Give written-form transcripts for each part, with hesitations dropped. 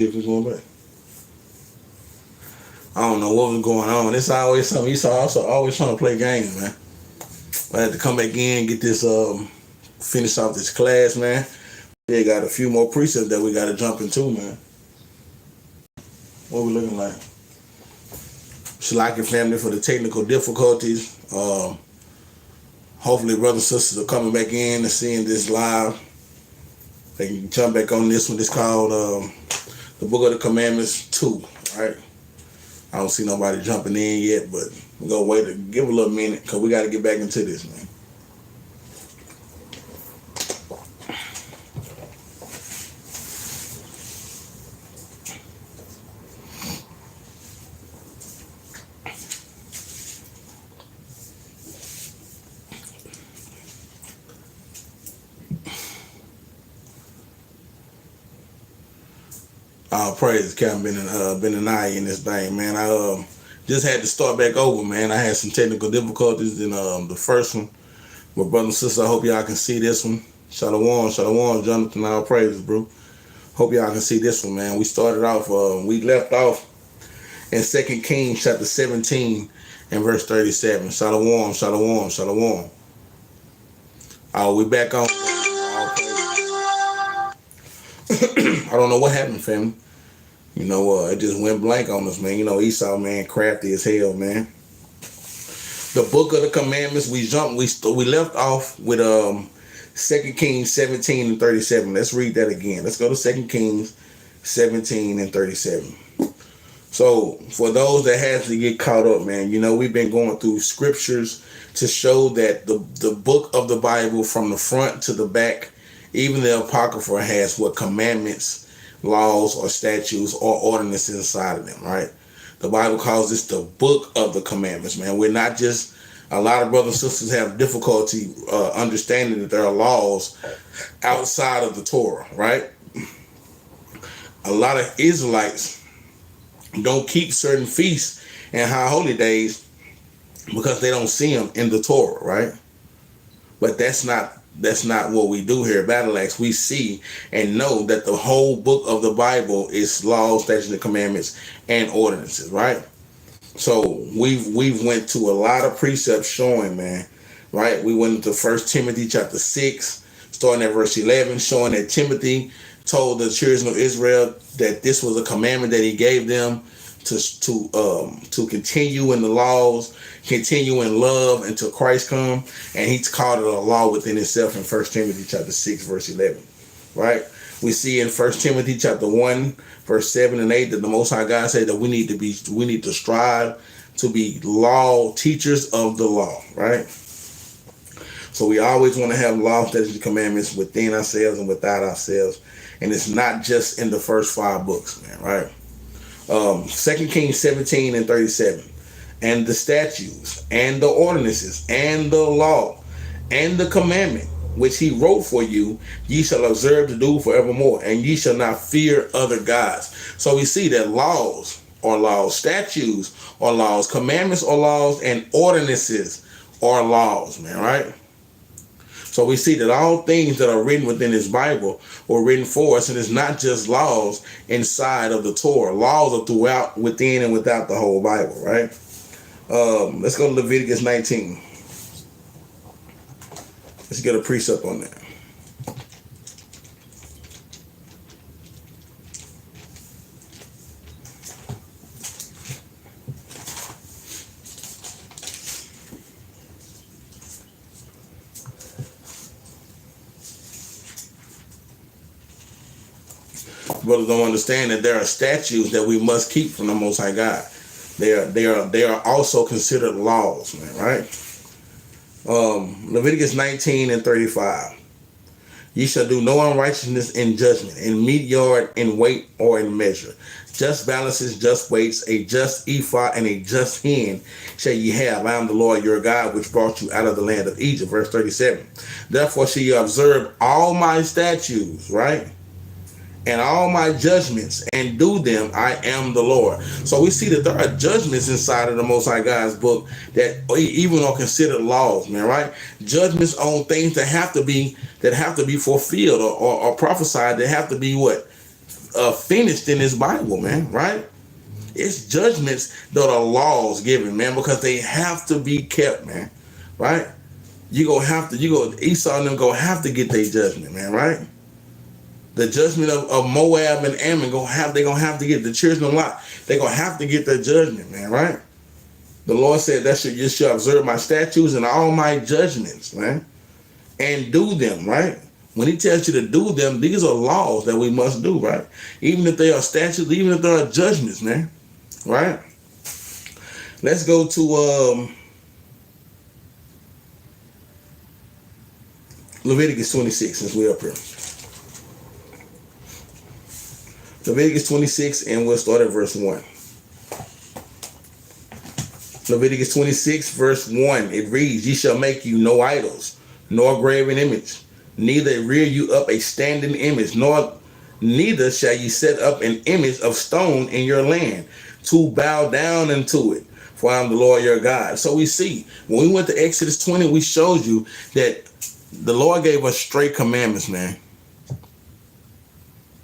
If it's going back. I don't know what was going on. It's always something. He's also always trying to play games, man. I had to come back in, get this, finish off this class, man. They got a few more precepts that we got to jump into, man. What we looking like? Slackened family for the technical difficulties. Hopefully, brothers and sisters are coming back in and seeing this live. They can jump back on this one. It's called the Book of the Commandments 2, right? I don't see nobody jumping in yet, but we're going to wait to give a little minute because we got to get back into this, man. Praise Capt Benaniyah in this thing, man. I just had to start back over, man. I had some technical difficulties in the first one. But brothers and sisters, I hope y'all can see this one. Shalom, Jonathan, all praises, bro. Hope y'all can see this one, man. We started off, we left off in 2 Kings chapter 17 and verse 37. Shalom. We back on. I don't know what happened, family. You know, it just went blank on us, man. You know, Esau, man, crafty as hell, man. The Book of the Commandments, we left off with 2 Kings 17 and 37. Let's read that again. Let's go to 2 Kings 17 and 37. So, for those that has to get caught up, man, you know, we've been going through scriptures to show that the book of the Bible from the front to the back, even the Apocrypha, has what commandments, laws, or statutes, or ordinances inside of them, right? The Bible calls this the book of the commandments, man. We're not just, a lot of brothers and sisters have difficulty understanding that there are laws outside of the Torah, right? A lot of Israelites don't keep certain feasts and high holy days because they don't see them in the Torah, right? But that's not what we do here at Battle Axe. We see and know that the whole book of the Bible is laws, statutes, and commandments, and ordinances, right? So we've went to a lot of precepts showing, man, right? We went into 1 Timothy chapter 6, starting at verse 11, showing that Timothy told the children of Israel that this was a commandment that he gave them to continue in the laws, continue in love until Christ come, and he's called it a law within itself in 1 Timothy chapter 6 verse 11, right? We see in 1 Timothy chapter 1 verse 7 and 8 that the Most High God said that we need to strive to be law teachers of the law, right? So we always want to have law, statutes, and commandments within ourselves and without ourselves, and it's not just in the first 5 books, man, right? 2 Kings 17 and 37. And the statutes and the ordinances and the law and the commandment which he wrote for you, ye shall observe to do forevermore, and ye shall not fear other gods. So we see that laws are laws, statutes are laws, commandments are laws, and ordinances are laws, man, right? So we see that all things that are written within this Bible were written for us, and it's not just laws inside of the Torah. Laws are throughout, within and without the whole Bible, right? Let's go to Leviticus 19. Let's get a precept on that. Brothers don't understand that there are statutes that we must keep from the Most High God. They are also considered laws, man, right? Leviticus 19 and 35. Ye shall do no unrighteousness in judgment, in meat yard, in weight, or in measure. Just balances, just weights, a just ephah, and a just hin shall ye have. I am the Lord your God, which brought you out of the land of Egypt. Verse 37. Therefore shall ye observe all my statutes, right? And all my judgments, and do them. I am the Lord. So we see that there are judgments inside of the Most High God's book that even are considered laws, man, right? Judgments on things that have to be fulfilled or prophesied, that have to be what? finished in this Bible, man, right? It's judgments that are laws given, man, because they have to be kept, man, right? Esau and them gonna have to get their judgment, man, right? The judgment of Moab and Ammon they gonna have to get the children of Lot. They gonna have to get their judgment, man, right? The Lord said you shall observe my statutes and all my judgments, man, and do them, right? When he tells you to do them, these are laws that we must do, right? Even if they are statutes, even if they are judgments, man, right? Let's go to Leviticus 26, since we're up here. Leviticus 26, and we'll start at verse 1. Leviticus 26, verse 1, it reads, "Ye shall make you no idols, nor graven image, neither rear you up a standing image, neither shall ye set up an image of stone in your land, to bow down unto it, for I am the Lord your God." So we see, when we went to Exodus 20, we showed you that the Lord gave us straight commandments, man.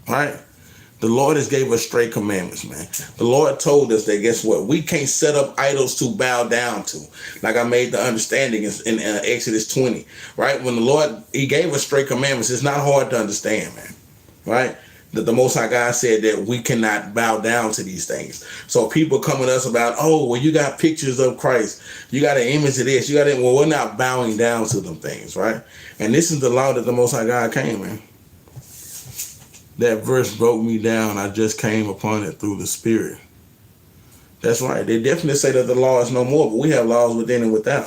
All right? The Lord has gave us straight commandments, man. The Lord told us that, guess what? We can't set up idols to bow down to. Like I made the understanding in Exodus 20, right? When the Lord, he gave us straight commandments, it's not hard to understand, man, right? That the Most High God said that we cannot bow down to these things. So people coming to us about, oh, well, you got pictures of Christ. You got an image of this. Well, we're not bowing down to them things, right? And this is the law that the Most High God came, man. That verse broke me down. I just came upon it through the Spirit. That's right. They definitely say that the law is no more, but we have laws within and without.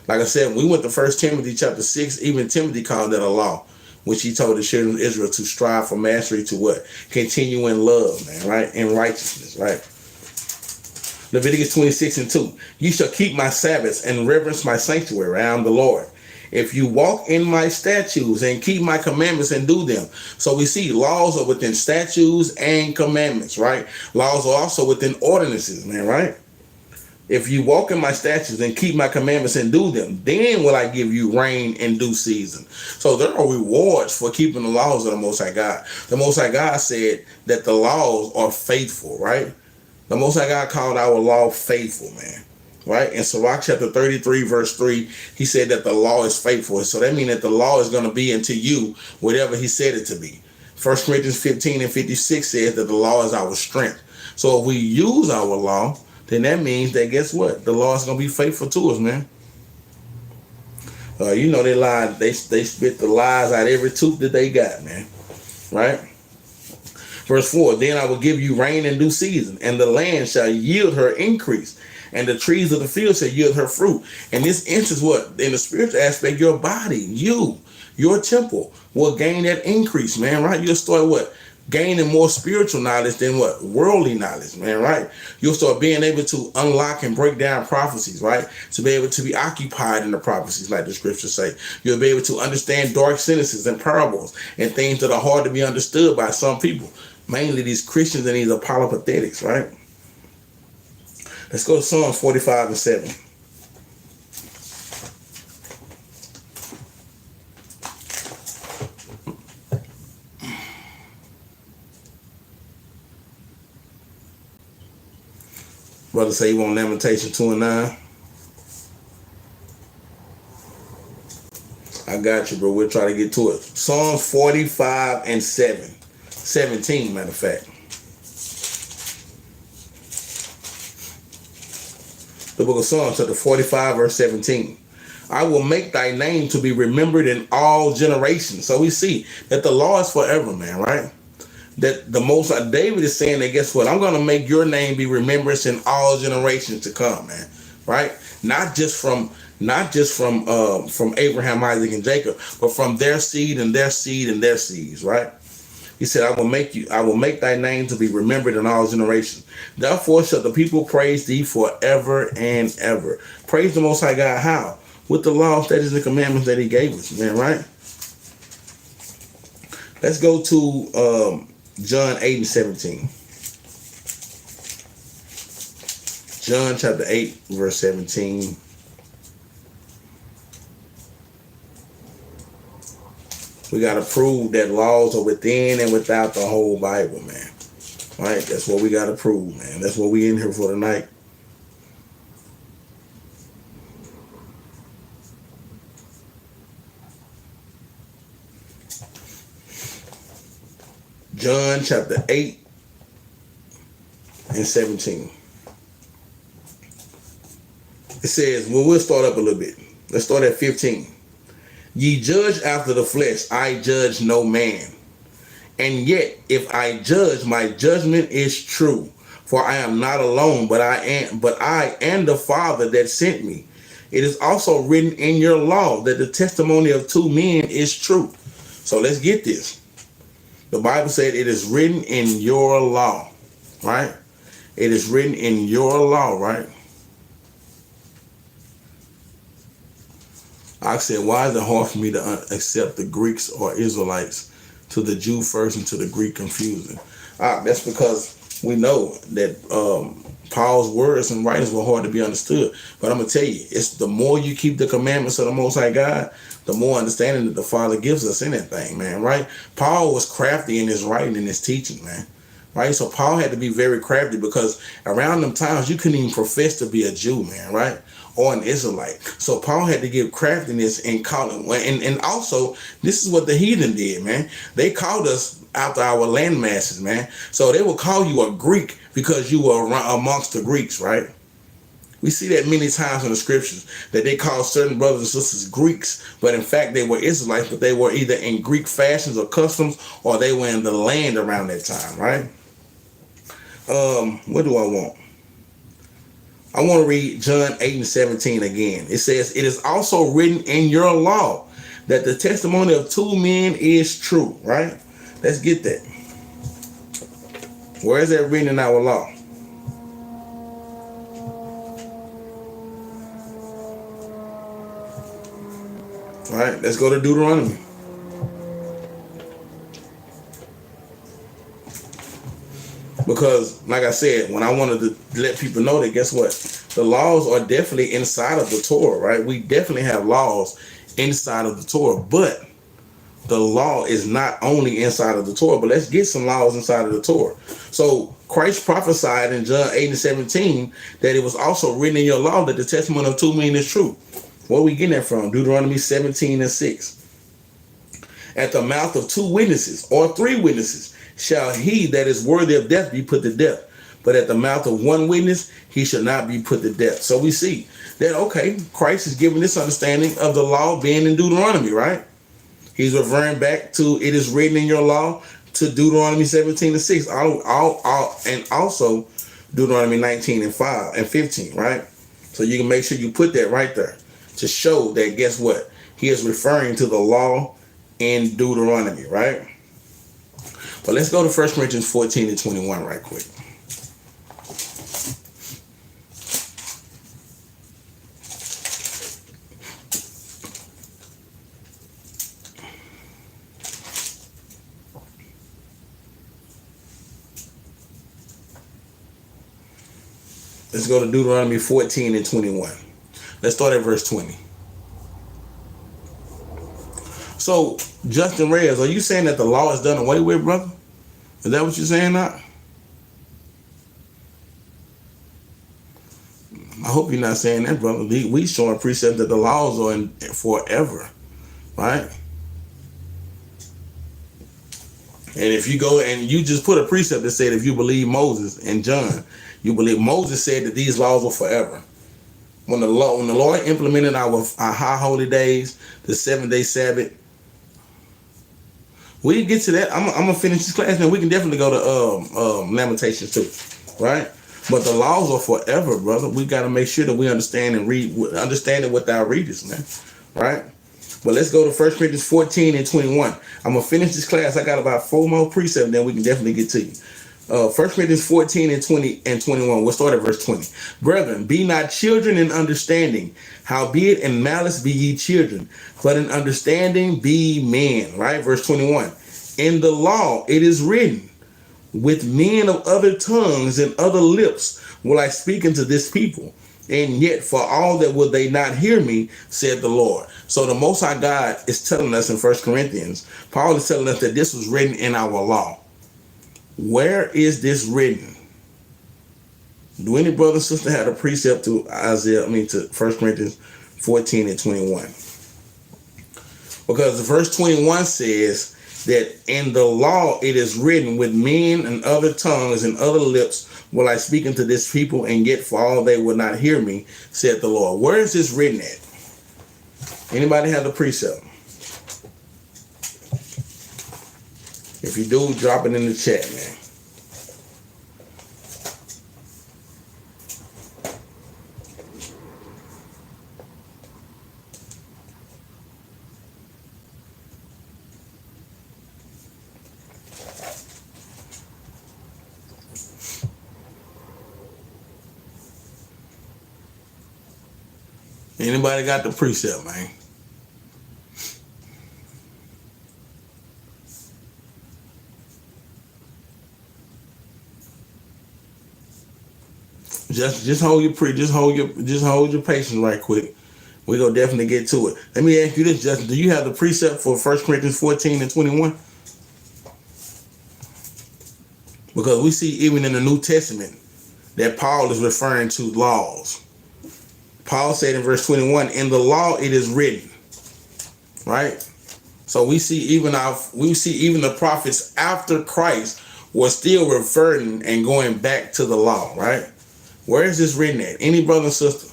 Like I said, we went to 1 Timothy chapter 6, even Timothy called that a law, which he told the children of Israel to strive for mastery to what? Continue in love, man, right? In righteousness, right? Leviticus 26 and 2. "Ye shall keep my Sabbaths and reverence my sanctuary. I am the Lord. If you walk in my statutes and keep my commandments and do them." So we see laws are within statutes and commandments, right? Laws are also within ordinances, man, right? "If you walk in my statutes and keep my commandments and do them, then will I give you rain in due season." So there are rewards for keeping the laws of the Most High God. The Most High God said that the laws are faithful, right? The Most High God called our law faithful, man. Right? In Sirach chapter 33, verse 3, he said that the law is faithful. So that means that the law is going to be unto you whatever he said it to be. 1 Corinthians 15 and 56 says that the law is our strength. So if we use our law, then that means that, guess what? The law is going to be faithful to us, man. They lied. They spit the lies out every tooth that they got, man. Right? Verse 4, "Then I will give you rain in due season, and the land shall yield her increase, and the trees of the field shall yield her fruit." And this instance, what? In the spiritual aspect, your body, your temple will gain that increase, man, right? You'll start what? Gaining more spiritual knowledge than what? Worldly knowledge, man, right? You'll start being able to unlock and break down prophecies, right? To be able to be occupied in the prophecies, like the scriptures say. You'll be able to understand dark sentences and parables and things that are hard to be understood by some people, mainly these Christians and these apologetics, right? Let's go to Psalms 45 and 7. Brother say you want Lamentation 2 and 9. I got you, bro. We'll try to get to it. Psalms 45 and 7. 17, matter of fact. The book of Psalms, chapter 45, verse 17. "I will make thy name to be remembered in all generations." So we see that the law is forever, man, right? That the Most High, David is saying that, guess what? I'm going to make your name be remembrance in all generations to come, man, right? Not just from Abraham, Isaac, and Jacob, but from their seed and their seed and their seeds, right? He said, I will make thy name to be remembered in all generations. Therefore shall the people praise thee forever and ever. Praise the Most High God. How? With the law, statutes, and commandments that he gave us, man, right? Let's go to John 8 and 17. John chapter 8, verse 17. We got to prove that laws are within and without the whole Bible, man. Right? That's what we got to prove, man. That's what we in here for tonight. John chapter 8 and 17. It says, well, we'll start up a little bit. Let's start at 15. Ye judge after the flesh, I judge no man. And yet, if I judge, my judgment is true. For I am not alone, but I and the Father that sent me. It is also written in your law that the testimony of two men is true. So let's get this. The Bible said it is written in your law, right? It is written in your law, right? I said, why is it hard for me to accept the Greeks or Israelites? To the Jew first and to the Greek confusing. That's because we know that Paul's words and writings were hard to be understood. But I'm going to tell you, it's the more you keep the commandments of the Most High God, the more understanding that the Father gives us in that thing, man, right? Paul was crafty in his writing and his teaching, man, right? So Paul had to be very crafty because around them times, you couldn't even profess to be a Jew, man, right? Or an Israelite. So Paul had to give craftiness and calling. And also, this is what the heathen did, man. They called us after our land masses, man. So they will call you a Greek because you were amongst the Greeks, right? We see that many times in the scriptures that they call certain brothers and sisters Greeks, but in fact they were Israelites, but they were either in Greek fashions or customs, or they were in the land around that time, right? What do I want? I want to read John 8 and 17 again. It says, it is also written in your law that the testimony of two men is true, right? Let's get that. Where is that written in our law? All right, let's go to Deuteronomy. Because, like I said, when I wanted to let people know that, guess what? The laws are definitely inside of the Torah, right? We definitely have laws inside of the Torah, but the law is not only inside of the Torah, but let's get some laws inside of the Torah. So Christ prophesied in John 8 and 17 that it was also written in your law that the testimony of two men is true. Where are we getting that from? Deuteronomy 17 and 6. At the mouth of two witnesses or three witnesses shall he that is worthy of death be put to death. But at the mouth of one witness, he shall not be put to death. So we see that, okay, Christ is giving this understanding of the law being in Deuteronomy, right? He's referring back to it is written in your law to Deuteronomy 17 and 6. And also Deuteronomy 19 and 5 and 15, right? So you can make sure you put that right there to show that, guess what? He is referring to the law in Deuteronomy, right? But let's go to 1 Corinthians 14 and 21 right quick. Let's go to Deuteronomy 14 and 21. Let's start at verse 20. So, Justin Reyes, are you saying that the law is done away with, brother? Is that what you're saying now? I hope you're not saying that, brother. We showing precept that the laws are in forever, right? And if you go and you just put a precept that said if you believe Moses and John, you believe Moses said that these laws were forever. When the Lord implemented our high holy days, the 7-day Sabbath, we can get to that. I'm gonna finish this class, and we can definitely go to Lamentations too, right? But the laws are forever, brother. We got to make sure that we understand and understand it with our readers, man, right? But let's go to 1 Corinthians 14 and 21. I'm gonna finish this class. I got about 4 more precepts, then we can definitely get to you. 1 Corinthians 14 and 20 and 21. We'll start at verse 20. Brethren, be not children in understanding, howbeit in malice be ye children, but in understanding be men. Right? Verse 21. In the law it is written, with men of other tongues and other lips will I speak unto this people, And yet for all that will they not hear me, said the Lord. So the Most High God is telling us in 1 Corinthians, Paul is telling us that this was written in our law. Where is this written? Do any brother and sister have a precept to to 1 Corinthians 14 and 21? Because the verse 21 says that in the law it is written, with men and other tongues and other lips will I speak unto this people, and yet for all they will not hear me, said the Lord. Where is this written at? Anybody have the precept? If you do, drop it in the chat, man. Anybody got the precept, man? Just hold your patience right quick. We're gonna definitely get to it. Let me ask you this, Justin. Do you have the precept for 1 Corinthians 14 and 21? Because we see even in the New Testament that Paul is referring to laws. Paul said in verse 21, in the law it is written, right? So we see even the prophets after Christ were still referring and going back to the law, right? Where is this written at? Any brother and sister?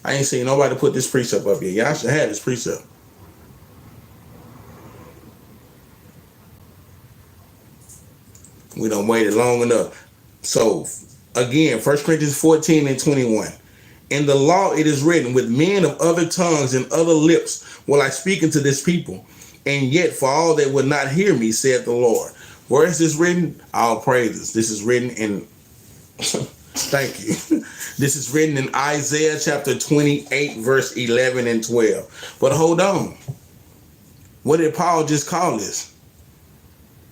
I ain't seen nobody put this precept up here. Y'all should have this precept. We done waited long enough. So again, 1 Corinthians 14 and 21. In the law it is written, with men of other tongues and other lips will I speak unto this people, and yet for all they will not hear me, saith the Lord. Where is this written? All praises. This is written in thank you. This is written in Isaiah chapter 28, verse 11 and 12. But hold on. What did Paul just call this?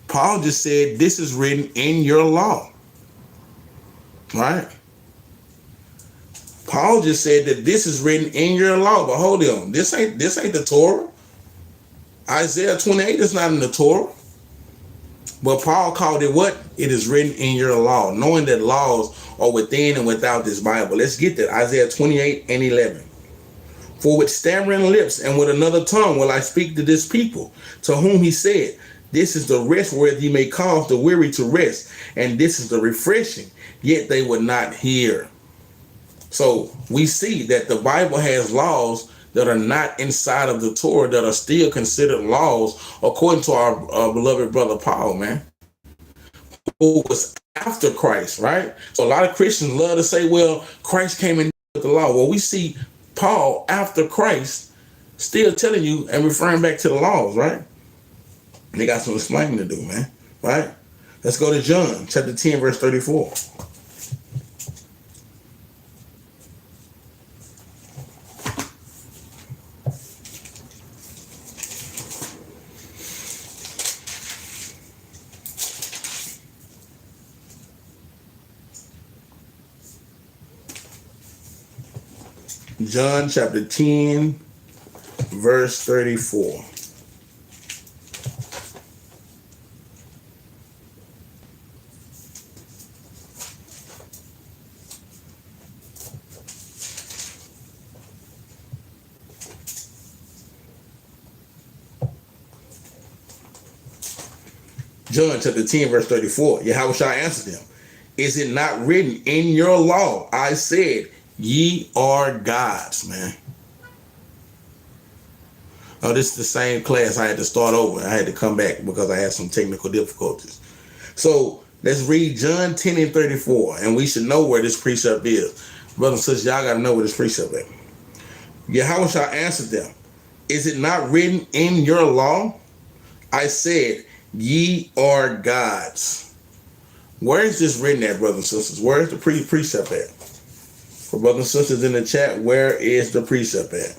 Paul just said this is written in your law. Right? Paul just said that this is written in your law, but hold on. This ain't the Torah. Isaiah 28 is not in the Torah. But Paul called it what? It is written in your law, knowing that laws are within and without this Bible. Let's get that. Isaiah 28 and 11. For with stammering lips and with another tongue will I speak to this people, to whom he said, this is the rest where ye may cause the weary to rest, and this is the refreshing, yet they would not hear. So we see that the Bible has laws that are not inside of the Torah that are still considered laws according to our beloved brother Paul, man, who was after Christ, right? So a lot of Christians love to say, well, Christ came in with the law. Well, we see Paul after Christ still telling you and referring back to the laws, right? They got some explaining to do, man, right? Let's go to John chapter 10, verse 34. John chapter 10, verse 34. John chapter 10, verse 34. Yahweh shall answer them. Is it not written in your law? I said, ye are gods, man. Oh, this is the same class. I had to start over. I had to come back because I had some technical difficulties. So let's read John 10 and 34. And we should know where this precept is. Brothers and sisters, y'all got to know where this precept is. Yahweh shall answer them. Is it not written in your law? I said, ye are gods. Where is this written at, brothers and sisters? Where is the precept at? For brothers and sisters in the chat, where is the precept at?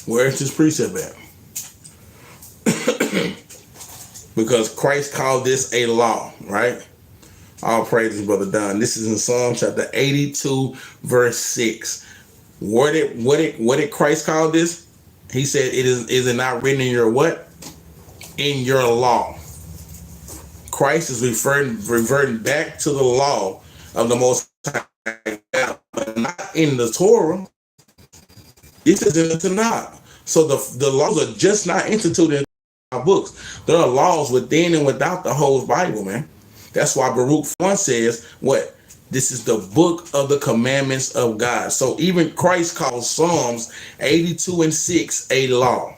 Where is this precept at? Because Christ called this a law, right? All praises, Brother Don. This is in Psalm chapter 82, verse 6. What did Christ call this? He said, is it not written in your what? In your law. Christ is reverting back to the law of the Most High God, but not in the Torah. This is in the Tanakh. So the laws are just not instituted in our books. There are laws within and without the whole Bible, man. That's why Baruch 1 says, what? This is the book of the commandments of God. So even Christ calls Psalms 82 and 6 a law.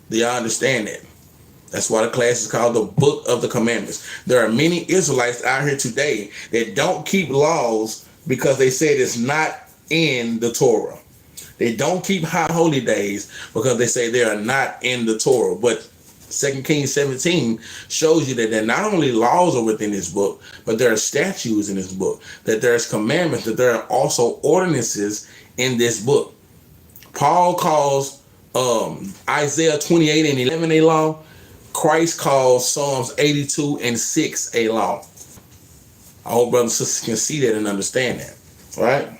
Do y'all understand that? That's why the class is called the book of the commandments. There are many Israelites out here today that don't keep laws because they said it's not in the Torah. They don't keep high holy days because they say they are not in the Torah. But 2 Kings 17 shows you that there not only laws are within this book, but there are statutes in this book, that there's commandments, that there are also ordinances in this book. Paul calls Isaiah 28 and 11 a law. Christ calls Psalms 82 and 6 a law. I hope brothers and sisters can see that and understand that, right?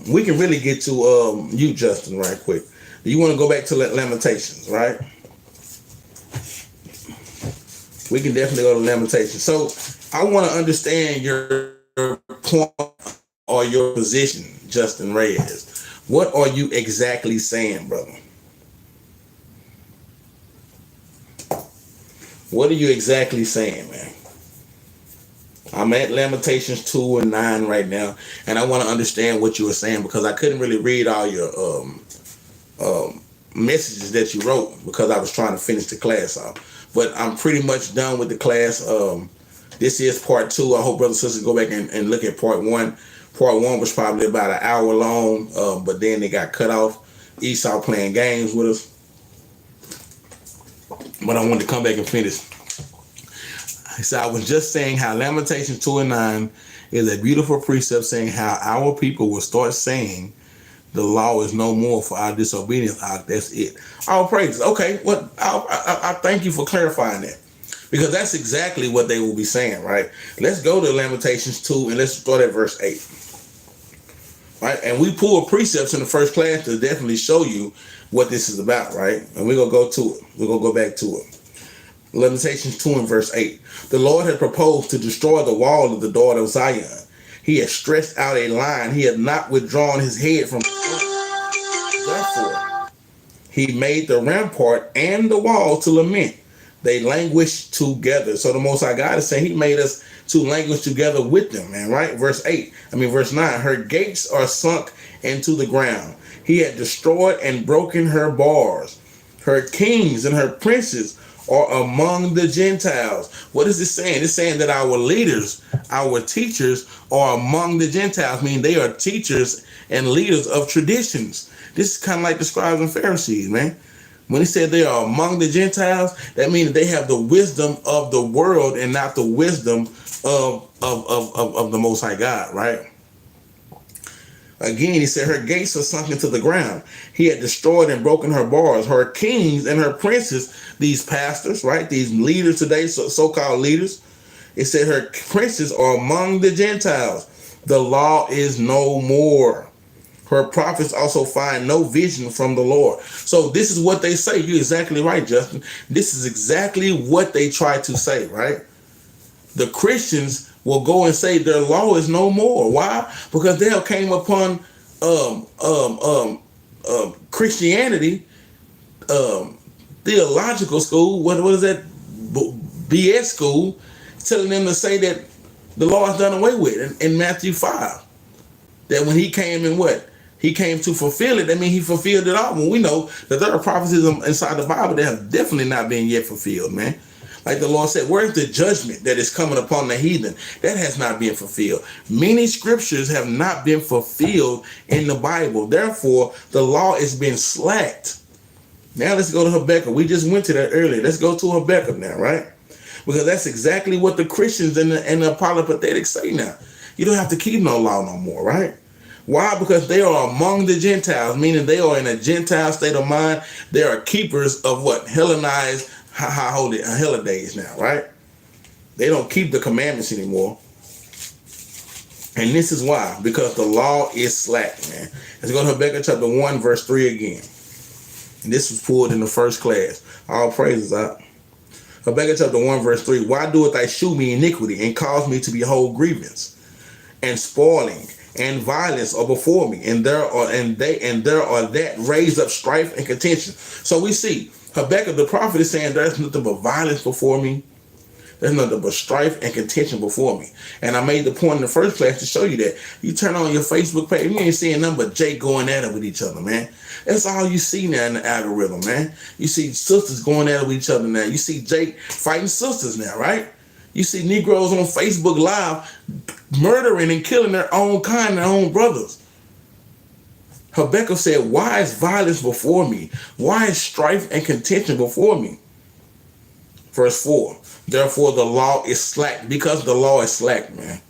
We can really get to you, Justin, right quick. You want to go back to Lamentations, right? We can definitely go to Lamentations. So I want to understand your point or your position, Justin Reyes. What are you exactly saying, brother? What are you exactly saying, man? I'm at Lamentations 2 and 9 right now, and I want to understand what you were saying because I couldn't really read all your messages that you wrote because I was trying to finish the class off. But I'm pretty much done with the class. This is part 2. I hope brothers and sisters go back and look at part 1. Part 1 was probably about an hour long, but then they got cut off. Esau playing games with us. But I wanted to come back and finish. So I was just saying how Lamentations 2 and 9 is a beautiful precept saying how our people will start saying the law is no more for our disobedience. That's it. All praises. Okay, well, I thank you for clarifying that because that's exactly what they will be saying, right? Let's go to Lamentations 2 and let's start at verse 8. Right, and we pulled precepts in the first class to definitely show you what this is about, right? And we're gonna go to it. We're gonna go back to it. Lamentations 2 and verse 8. The Lord had proposed to destroy the wall of the daughter of Zion. He has stretched out a line. He had not withdrawn his head from. Therefore, he made the rampart and the wall to lament. They languished together. So the Most High God is saying he made us to languish together with them, man, right? Verse 9. Her gates are sunk into the ground. He had destroyed and broken her bars. Her kings and her princes are among the Gentiles. What is this saying? It's saying that our leaders, our teachers are among the Gentiles, meaning they are teachers and leaders of traditions. This is kind of like the scribes and Pharisees, man. When he said they are among the Gentiles, that means they have the wisdom of the world and not the wisdom of the Most High God, right? Again, he said her gates are sunk into the ground. He had destroyed and broken her bars. Her kings and her princes, these pastors, right? These leaders today, so-called leaders. It said her princes are among the Gentiles. The law is no more. Her prophets also find no vision from the Lord. So this is what they say. You're exactly right, Justin. This is exactly what they try to say, right? The Christians will go and say their law is no more. Why? Because they have came upon Christianity, theological school. What is that? BS school, telling them to say that the law is done away with in Matthew 5. That when he came and what? He came to fulfill it. That means he fulfilled it all. When we know that there are prophecies inside the Bible that have definitely not been yet fulfilled, man. Like the Lord said, where's the judgment that is coming upon the heathen? That has not been fulfilled. Many scriptures have not been fulfilled in the Bible. Therefore, the law is being slacked. Now let's go to Habakkuk. We just went to that earlier. Let's go to Habakkuk now, right? Because that's exactly what the Christians and the Apologetics say now. You don't have to keep no law no more, right? Why? Because they are among the Gentiles, meaning they are in a Gentile state of mind. They are keepers of what? Hellenized holidays now, right? They don't keep the commandments anymore. And this is why. Because the law is slack, man. Let's go to Habakkuk chapter 1, verse 3 again. And this was pulled in the first class. All praises out. Habakkuk chapter 1, verse 3. Why doeth thy shew me iniquity, and cause me to behold grievance, and spoiling, and violence are before me, and there are that raise up strife and contention. So we see Habakkuk the prophet is saying there's nothing but violence before me. There's nothing but strife and contention before me. And I made the point in the first class to show you that. You turn on your Facebook page, you ain't seeing nothing but Jake going at it with each other, man. That's all you see now in the algorithm, man. You see sisters going at it with each other now. You see Jake fighting sisters now, right? You see Negroes on Facebook Live murdering and killing their own kind, their own brothers. Habakkuk said, why is violence before me? Why is strife and contention before me? Verse 4, therefore the law is slack. Because the law is slack, man.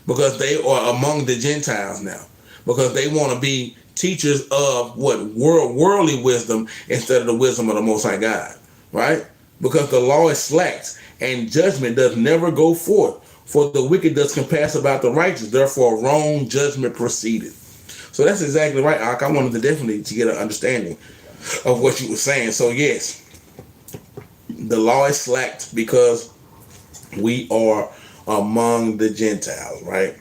Because they are among the Gentiles now. Because they want to be teachers of what? Worldly wisdom instead of the wisdom of the Most High God, right? Because the law is slacked, and judgment does never go forth. For the wicked does compass about the righteous. Therefore, wrong judgment proceeded. So that's exactly right, Ak. I wanted to definitely to get an understanding of what you were saying. So yes, the law is slacked because we are among the Gentiles, right?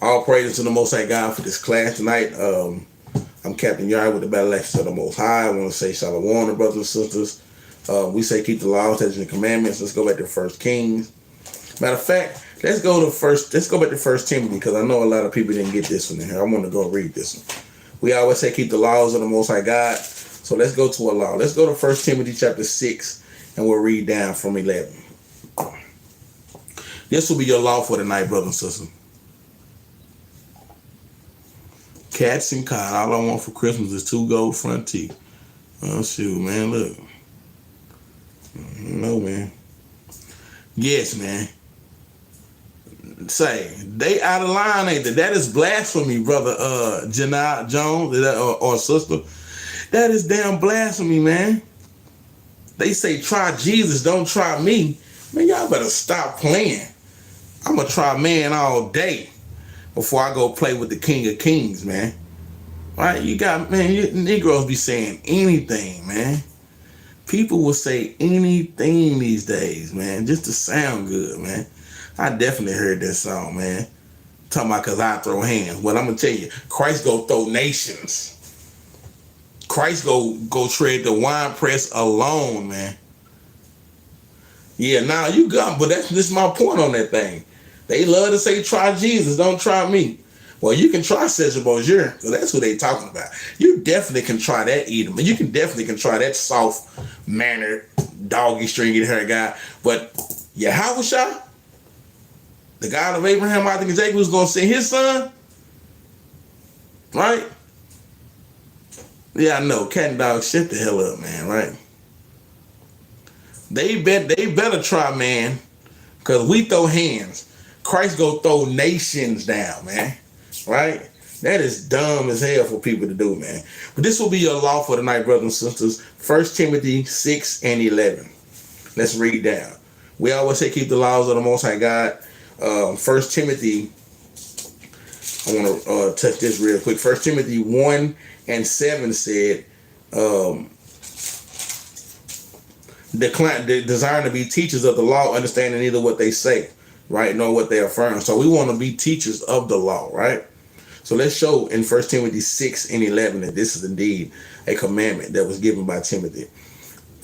All praises to the Most High God for this class tonight. I'm Captain Yahri with the Battle Axes of the Most High. I want to say shalom to brothers and sisters. We say keep the laws, statutes, and commandments. Let's go back to 1 Kings. Matter of fact, let's go back to 1 Timothy, because I know a lot of people didn't get this one in here. I want to go read this one. We always say keep the laws of the Most High God. So let's go to a law. Let's go to 1 Timothy chapter 6, and we'll read down from 11. This will be your law for tonight, brothers and sisters. Cats and cod. All I want for Christmas is 2 gold front teeth. Oh, shoot, man, look. No, man. Yes, man. Say, they out of line, ain't they? That is blasphemy, brother Janai Jones or sister. That is damn blasphemy, man. They say try Jesus, don't try me. Man, y'all better stop playing. I'm going to try man all day before I go play with the King of Kings, man. Right? You got, man, Negroes be saying anything, man. People will say anything these days, man, just to sound good, man. I definitely heard that song, man. Talking about because I throw hands. Well, I'm going to tell you, Christ go throw nations. Christ go tread the wine press alone, man. Yeah, now you got, but this is my point on that thing. They love to say, try Jesus, don't try me. Well, you can try Cesar Bonjour, because that's what they talking about. You definitely can try that Edom, and you can definitely try that soft-mannered, doggy, stringy hair guy. But Yahushua, the God of Abraham, Isaac, and Jacob, was going to send his son, right? Yeah, I know. Cat and dog, shut the hell up, man, right? They better try, man, because we throw hands. Christ go throw nations down, man. Right? That is dumb as hell for people to do, man. But this will be your law for tonight, brothers and sisters. 1 Timothy 6 and 11. Let's read down. We always say keep the laws of the Most High God. 1 Timothy, I want to touch this real quick. 1 Timothy 1 and 7 said, desiring to be teachers of the law, understanding neither what they say, right, nor what they affirm. So we want to be teachers of the law, right? So let's show in 1 Timothy 6 and 11 that this is indeed a commandment that was given by Timothy.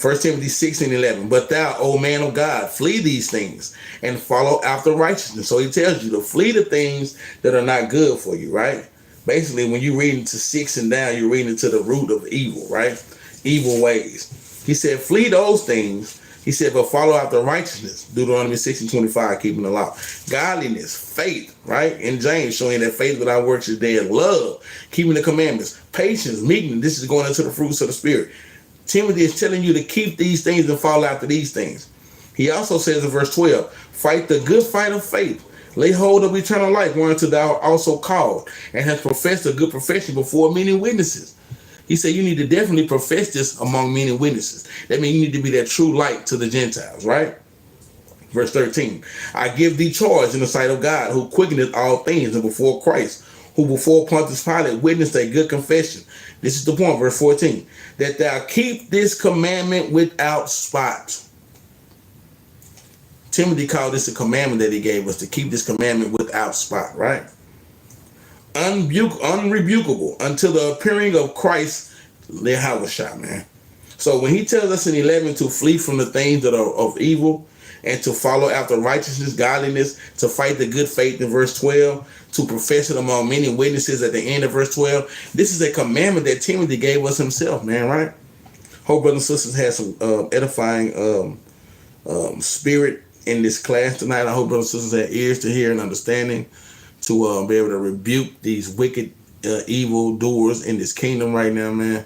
1 Timothy 6 and 11. But thou, O man of God, flee these things and follow after righteousness. So he tells you to flee the things that are not good for you, right? Basically, when you read into 6 and down, you're reading into the root of evil, right? Evil ways. He said, flee those things. He said, but follow after righteousness. Deuteronomy 6 and 25, keeping the law. Godliness, faith, right? In James, showing that faith without works is dead. Love, keeping the commandments. Patience, meekness. This is going into the fruits of the Spirit. Timothy is telling you to keep these things and follow after these things. He also says in verse 12, fight the good fight of faith. Lay hold of eternal life, whereunto thou also called, and hast professed a good profession before many witnesses. He said you need to definitely profess this among many witnesses. That means you need to be that true light to the Gentiles, right? Verse 13, I give thee charge in the sight of God, who quickeneth all things, and before Christ, who before Pontius Pilate witnessed a good confession. This is the point, verse 14, that thou keep this commandment without spot. Timothy called this a commandment that he gave us, to keep this commandment without spot, right? Unrebukable until the appearing of Christ, Yahweh, man. So when he tells us in 11 to flee from the things that are of evil, and to follow after righteousness, godliness, to fight the good faith in verse 12, to profess it among many witnesses at the end of verse 12. This is a commandment that Timothy gave us himself, man, right? Hope brothers and sisters had some edifying spirit in this class tonight. I hope brothers and sisters had ears to hear and understanding to be able to rebuke these wicked, evil doers in this kingdom right now, man.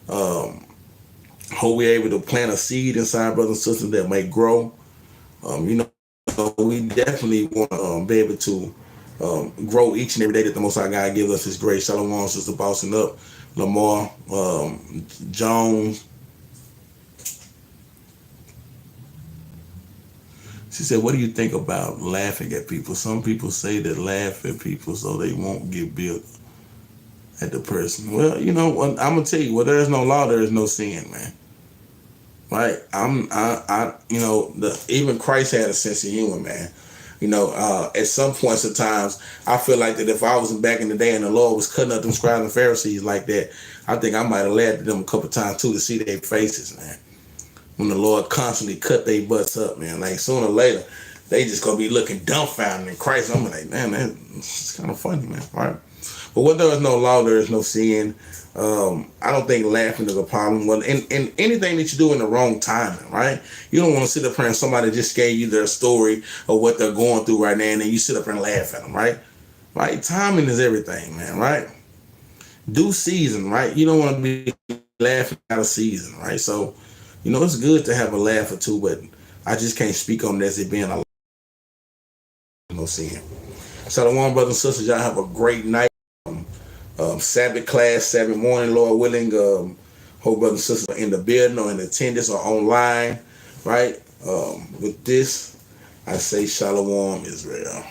Hope we're able to plant a seed inside brothers and sisters that may grow. We definitely want to be able to grow each and every day that the Most High God gives us His grace. Shalom, Sister Bossing Up, Lamar, Jones. She said, what do you think about laughing at people? Some people say that laugh at people so they won't get built at the person. Well, I'm going to tell you, where there is no law, there is no sin, man. Right? Even Christ had a sense of humor, man. At some points of times, I feel like that if I was back in the day and the Lord was cutting up them scribes and Pharisees like that, I think I might have laughed at them a couple times too, to see their faces, man. When the Lord constantly cut their butts up, man. Like sooner or later, they just gonna be looking dumbfounded in Christ. I'm like, man, it's kind of funny, man. Right? But when there is no law, there is no sin. I don't think laughing is a problem. Well, in anything that you do in the wrong timing, right? You don't want to sit up here and somebody just gave you their story of what they're going through right now, and then you sit up here and laugh at them, right? Right? Timing is everything, man, right? Due season, right? You don't want to be laughing out of season, right? So, it's good to have a laugh or two, but I just can't speak on this as it being a no sin. Shalom, brothers and sisters. Y'all have a great night. Sabbath class, Sabbath morning, Lord willing. Hope brothers and sisters are in the building or in attendance or online, right? With this, I say Shalom, Israel.